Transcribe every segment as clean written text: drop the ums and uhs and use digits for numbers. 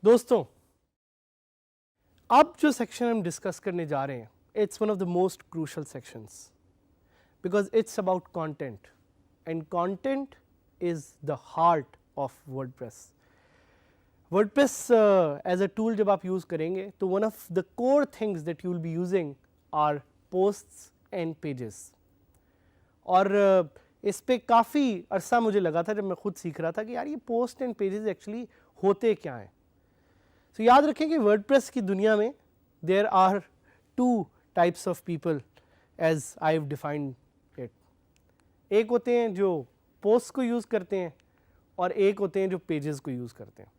दोस्तों, अब जो सेक्शन हम डिस्कस करने जा रहे हैं, it's one of the most crucial sections because it's about content and content is the heart of WordPress. WordPress as a tool जब आप यूज़ करेंगे तो one of the core things that you will be using are posts and pages. और इस पे काफ़ी अरसा मुझे लगा था जब मैं खुद सीख रहा था कि यार ये पोस्ट एंड पेजेस एक्चुअली होते क्या हैं। तो याद रखें कि वर्डप्रेस की दुनिया में there are two types of people as I have defined it. एक होते हैं जो पोस्ट को यूज़ करते हैं और एक होते हैं जो पेजेस को यूज़ करते हैं।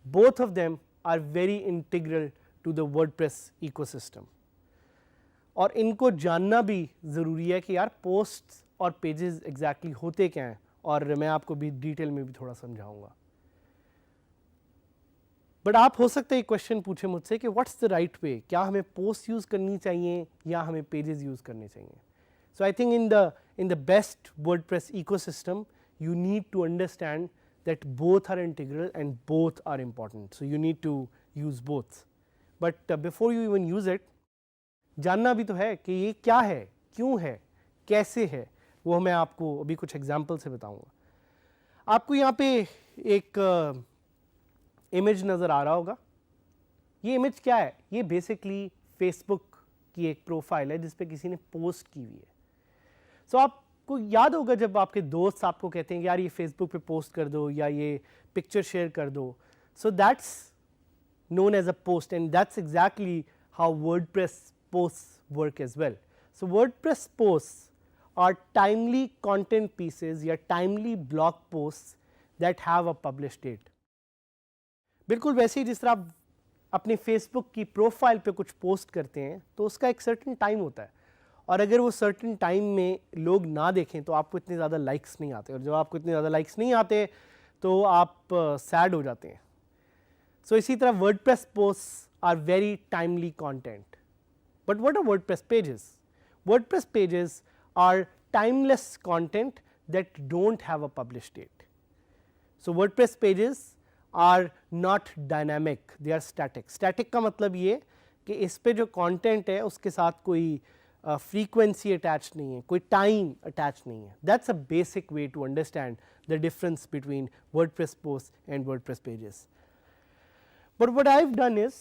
Both of them are very integral to the WordPress ecosystem और इनको जानना भी ज़रूरी है कि यार पोस्ट और पेजेस एग्जैक्टली होते क्या हैं, और मैं आपको भी डिटेल में भी थोड़ा समझाऊंगा। बट आप हो सकता है एक क्वेश्चन पूछे मुझसे कि व्हाट्स द राइट वे, क्या हमें पोस्ट यूज़ करनी चाहिए या हमें पेजेस यूज़ करने चाहिए। So I think in the best WordPress ecosystem you need to understand that both are integral and both are important. So you need to use both. But before you even use it, जानना भी तो है कि ये क्या है, क्यों है, कैसे है, वो मैं आपको अभी कुछ एग्जाम्पल से बताऊंगा। आपको यहाँ पे एक इमेज नज़र आ रहा होगा। ये इमेज क्या है? ये बेसिकली फेसबुक की एक प्रोफाइल है जिस पे किसी ने पोस्ट की हुई है। सो आपको याद होगा जब आपके दोस्त आपको कहते हैं कि यार ये फेसबुक पे पोस्ट कर दो या ये पिक्चर शेयर कर दो, so that's known as a post, and that's exactly how WordPress posts work as well. So WordPress posts are timely content pieces या timely blog posts that have a published date. बिल्कुल वैसे ही जिस तरह आप अपने Facebook की profile पे कुछ पोस्ट करते हैं तो उसका एक सर्टेन टाइम होता है, और अगर वो सर्टेन टाइम में लोग ना देखें तो आपको इतने ज़्यादा लाइक्स नहीं आते, और जब आपको इतने ज़्यादा लाइक्स नहीं आते तो आप सैड हो जाते हैं। So इसी तरह WordPress posts are very timely content. But what are WordPress pages? WordPress pages are timeless content that don't have a published date. So WordPress pages are not dynamic, they are static. Static का मतलब ये कि इस पे जो content है उसके साथ कोई frequency attached नहीं है, कोई time attached नहीं है. That's a basic way to understand the difference between WordPress posts and WordPress pages. But what I've done is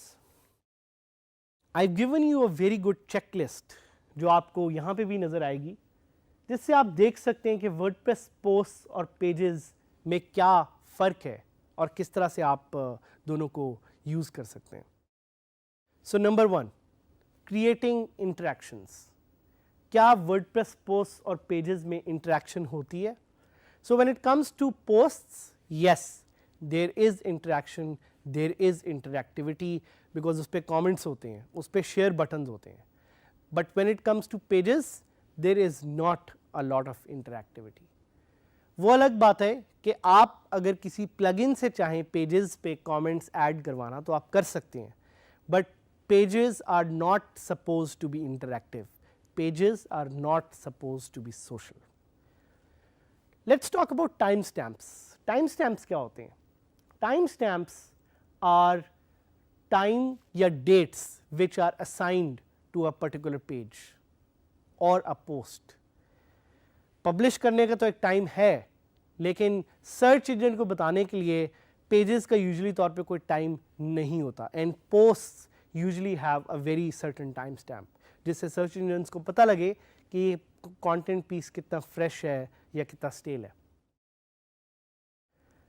I've given you a very good checklist जो आपको यहाँ पे भी नज़र आएगी, जिससे आप देख सकते हैं कि WordPress posts और pages में क्या फ़र्क है और किस तरह से आप दोनों को यूज़ कर सकते हैं। So number one, creating interactions. क्या WordPress posts और pages में interaction होती है? So when it comes to posts, yes, there is interaction, there is interactivity because उस पे comments होते हैं, उस पे share buttons होते हैं. But when it comes to pages, there is not a lot of interactivity. वो अलग बात है कि आप अगर किसी प्लगइन से चाहें pages पे comments add करवाना तो आप कर सकते हैं, but pages are not supposed to be interactive. Pages are not supposed to be social. Let's talk about timestamps. Timestamps क्या होते हैं? Timestamps are time या dates which are assigned to a particular page or a post. Publish करने का तो एक time है, लेकिन सर्च इंजन को बताने के लिए पेजेस का यूजुअली तौर पे कोई टाइम नहीं होता, and posts usually have a very certain time stamp जिससे सर्च इंजन्स को पता लगे कि ये कंटेंट पीस कितना फ्रेश है या कितना स्टेल है।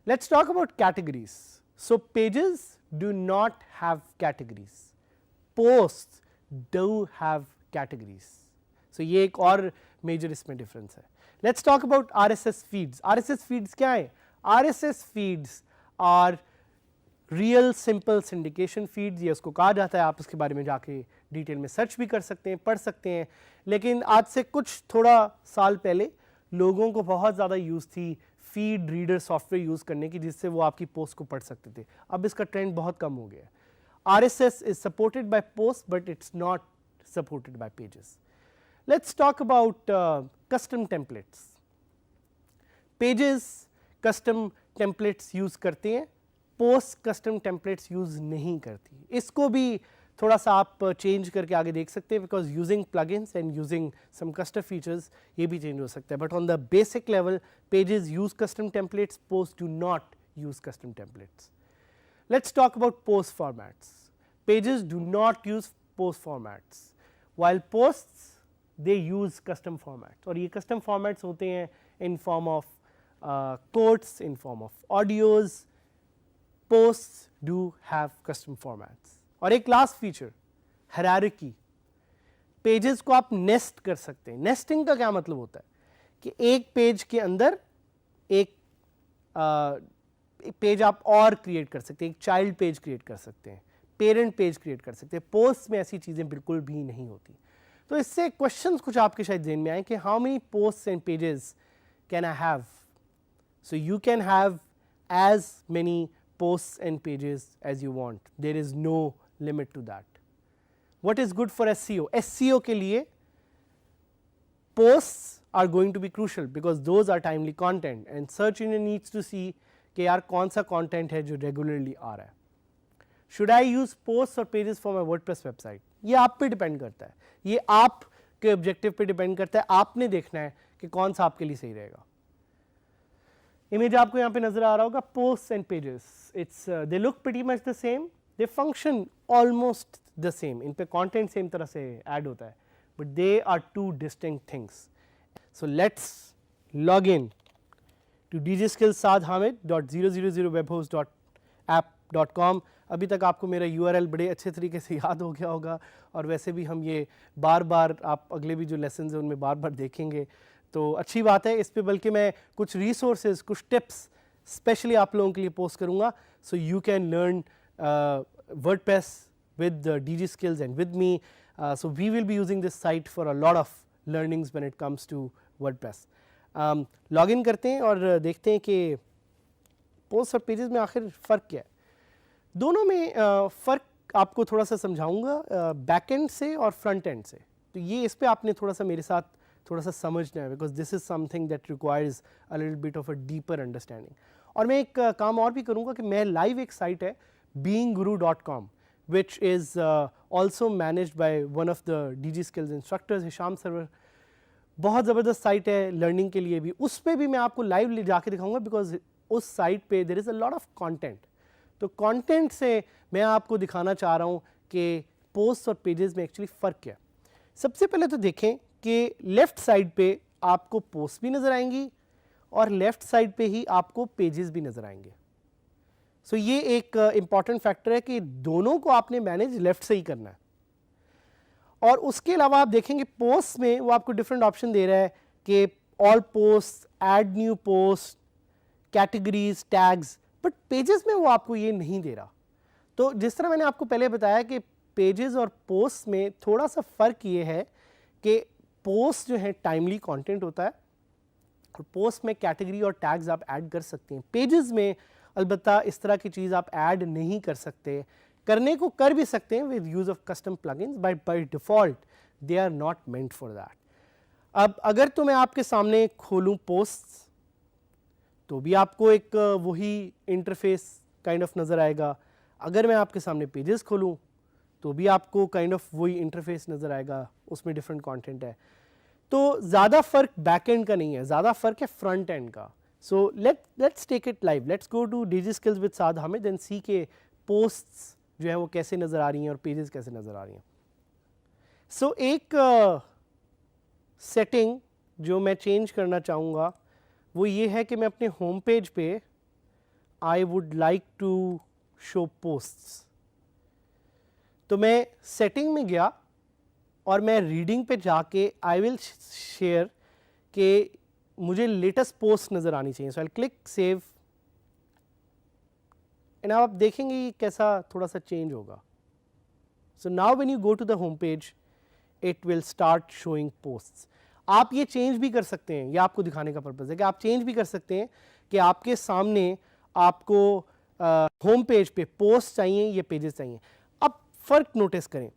Let's talk about categories. So pages do not have categories. Posts do have categories. So ये एक और major इसमें difference है. Let's talk about RSS feeds. RSS feeds क्या है? RSS feeds are real simple syndication feeds, ये उसको कहा जाता है, आप उसके बारे में जाके डिटेल में सर्च भी कर सकते हैं, पढ़ सकते हैं। लेकिन आज से कुछ थोड़ा साल पहले लोगों को बहुत ज़्यादा यूज़ थी फीड रीडर सॉफ्टवेयर यूज़ करने की, जिससे वो आपकी पोस्ट को पढ़ सकते थे। अब इसका ट्रेंड बहुत कम हो गया है। RSS is supported by posts, but it's not supported by pages. Let's talk about custom templates. Pages custom templates use करते हैं, posts custom templates use नहीं करती। इसको भी थोड़ा सा आप चेंज करके आगे देख सकते हैं, because using plugins and using some custom features ये भी चेंज हो सकता है। But on the basic level pages use custom templates, posts do not use custom templates. Let's talk about post formats. Pages do not use post formats, while posts they use custom formats. और ये custom formats होते हैं in form of quotes, in form of audios. Posts do have custom formats. और एक last feature, hierarchy. Pages को आप nest कर सकते हैं। Nesting का क्या मतलब होता है कि एक पेज के अंदर एक पेज आप और क्रिएट कर सकते हैं, एक चाइल्ड पेज क्रिएट कर सकते हैं, पेरेंट पेज क्रिएट कर सकते हैं। पोस्ट में ऐसी चीज़ें बिल्कुल भी नहीं होती। तो इससे क्वेश्चंस कुछ आपके शायद ज़हन में आए कि how many posts and pages can I have. So you can have as many posts and pages as you want, there is no limit to that. What is good for SEO? SEO के लिए posts are going to be crucial because those are timely content and search engine needs to see कि यार कौन सा content है जो regularly आ रहा है। Should I use posts or pages for my WordPress website? ये आप पे डिपेंड करता है, ये आप के ऑब्जेक्टिव पे डिपेंड करता है। आपने देखना है कि कौन सा आपके लिए सही रहेगा। इमेज आपको यहाँ पे नजर आ रहा होगा, posts and pages. It's they look pretty much the same, they function almost the same. इन पे content सेम तरह से ऐड होता है, but they are two distinct things. So let's log in to dgskillsadhamid.000webhost.app.com. अभी तक आपको मेरा URL बड़े अच्छे तरीके से याद हो गया होगा, और वैसे भी हम ये बार बार आप अगले भी जो लेसन हैं उनमें बार बार देखेंगे, तो अच्छी बात है। इस पे बल्कि मैं कुछ रिसोर्सेज, कुछ टिप्स स्पेशली आप लोगों के लिए पोस्ट करूँगा, सो you can learn WordPress with DG Skills and with me. So we will be using this site for a lot of learnings when it comes to WordPress. Login करते हैं और देखते हैं कि पोस्ट और पेजेस में आखिर फ़र्क क्या है। दोनों में फ़र्क आपको थोड़ा सा समझाऊंगा बैकएंड से और फ्रंट एंड से। तो ये इस पे आपने थोड़ा सा मेरे साथ थोड़ा सा समझना है, because this is something that requires a little bit of a deeper understanding. और मैं एक काम और भी करूँगा कि मैं लाइव एक साइट है beingguru.com, which is also managed by one of the DG Skills instructors, Hisham Sarwar. बहुत ज़बरदस्त साइट है लर्निंग के लिए भी, उस पर भी मैं आपको लाइव ले जाके दिखाऊंगा, बिकॉज उस साइट पे there is a lot of content. तो कंटेंट से मैं आपको दिखाना चाह रहा हूँ कि पोस्ट और पेजेस में एक्चुअली फ़र्क क्या है। सबसे पहले तो देखें कि लेफ़्ट साइड पे आपको पोस्ट भी नज़र आएंगी और लेफ़्ट साइड पे ही आपको पेजेस भी नज़र आएंगे। सो ये एक इम्पॉर्टेंट फैक्टर है कि दोनों को आपने मैनेज लेफ़्ट से ही करना है। और उसके अलावा आप देखेंगे पोस्ट में वो आपको डिफरेंट ऑप्शन दे रहा है कि all post, add new post, categories, tags, but pages में वो आपको ये नहीं दे रहा। तो जिस तरह मैंने आपको पहले बताया कि पेजेस और पोस्ट में थोड़ा सा फ़र्क ये है कि पोस्ट जो है टाइमली कंटेंट होता है और पोस्ट में कैटेगरी और टैग्स आप ऐड कर सकते हैं। पेजेस में अलबत्ता इस तरह की चीज़ आप ऐड नहीं कर सकते, करने को कर भी सकते हैं with use of custom plugins, but by default they are not meant for that. अब अगर तो मैं आपके सामने खोलूँ पोस्ट्स तो भी आपको एक वही इंटरफेस काइंड ऑफ नज़र आएगा। अगर मैं आपके सामने पेजेस खोलूँ तो भी आपको काइंड ऑफ वही इंटरफेस नज़र आएगा, उसमें डिफरेंट कंटेंट है। तो ज़्यादा फ़र्क बैक एंड का नहीं है, ज़्यादा फ़र्क है फ्रंट एंड का। So let's take it live, let's go to DG Skills with Saad Hamid and see के पोस्ट्स जो है वो कैसे नज़र आ रही हैं और पेजेस कैसे नज़र आ रही हैं। सो एक सेटिंग जो मैं चेंज करना चाहूँगा वो ये है कि मैं अपने होम पेज पे I would like to show posts. तो मैं सेटिंग में गया और मैं रीडिंग पे जाके आई विल शेयर कि मुझे लेटेस्ट पोस्ट नज़र आनी चाहिए। So I click save and आप देखेंगे ये कैसा थोड़ा सा चेंज होगा. So now when you go to the home page it will start showing posts. आप ये चेंज भी कर सकते हैं, ये आपको दिखाने का पर्पज़ है कि आप चेंज भी कर सकते हैं कि आपके सामने आपको होम पेज पे पोस्ट चाहिए या पेजेस चाहिए. अब फ़र्क नोटिस करें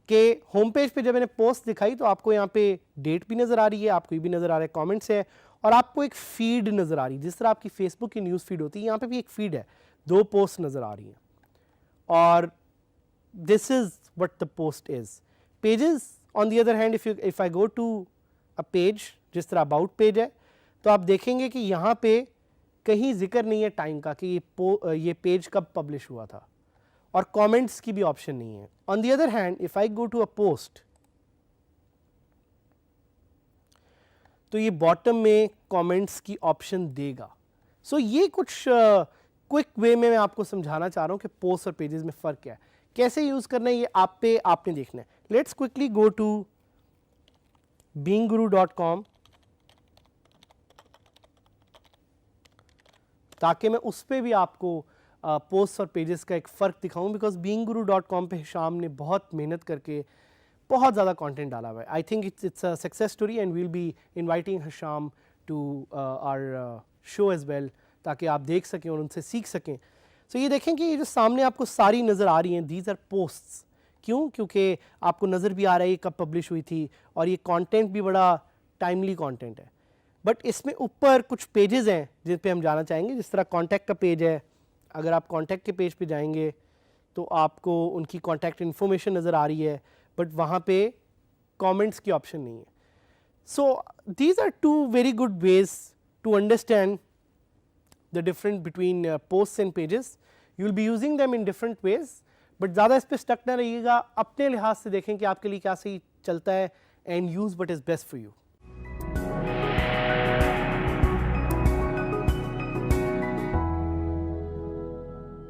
कि होम पेज पे जब मैंने पोस्ट दिखाई तो आपको यहाँ पे डेट भी नज़र आ रही है, आपको ये भी नज़र आ रहा है कमेंट्स है, और आपको एक फीड नज़र आ रही है. जिस तरह आपकी फेसबुक की न्यूज़ फीड होती है, यहाँ पे भी एक फीड है, 2 पोस्ट नज़र आ रही हैं. और this is what the post is. Pages on the other hand, if I go to a page जिस तरह about page है, तो आप देखेंगे कि यहाँ पे कहीं जिक्र नहीं है टाइम का कि ये पेज कब पब्लिश हुआ था, और कमेंट्स की भी ऑप्शन नहीं है. On the other hand, if I go to a post, तो ये बॉटम में कमेंट्स की ऑप्शन देगा. सो ये कुछ क्विक वे में मैं आपको समझाना चाह रहा हूँ कि पोस्ट और पेजेस में फ़र्क क्या है, कैसे यूज़ करना है, ये आपने देखना है. Let's quickly go to beinguru.com ताकि मैं उस पर भी आपको पोस्ट और पेजेस का एक फ़र्क दिखाऊं, बिकॉज beinguru.com पे हिशाम ने बहुत मेहनत करके बहुत ज़्यादा कंटेंट डाला हुआ है. I think it's a success story and will be inviting Hisham to our show as well, ताकि आप देख सकें और उनसे सीख सकें. सो ये देखें कि ये जो सामने आपको सारी नज़र आ रही हैं, दीज आर पोस्ट्स. क्यों? क्योंकि आपको नज़र भी आ रहा है ये कब पब्लिश हुई थी, और ये कंटेंट भी बड़ा टाइमली कंटेंट है. बट इसमें ऊपर कुछ पेजेस हैं जिन पे हम जाना चाहेंगे. जिस तरह कॉन्टैक्ट का पेज है, अगर आप कॉन्टैक्ट के पेज पे जाएंगे तो आपको उनकी कॉन्टैक्ट इन्फॉर्मेशन नज़र आ रही है, बट वहाँ पे कमेंट्स की ऑप्शन नहीं है. So these are 2 very good ways to understand the difference between posts and pages. You will be using them in different ways, but ज़्यादा इस पे स्टक ना रहिएगा, अपने लिहाज से देखें कि आपके लिए क्या सही चलता है, and use what is best for you.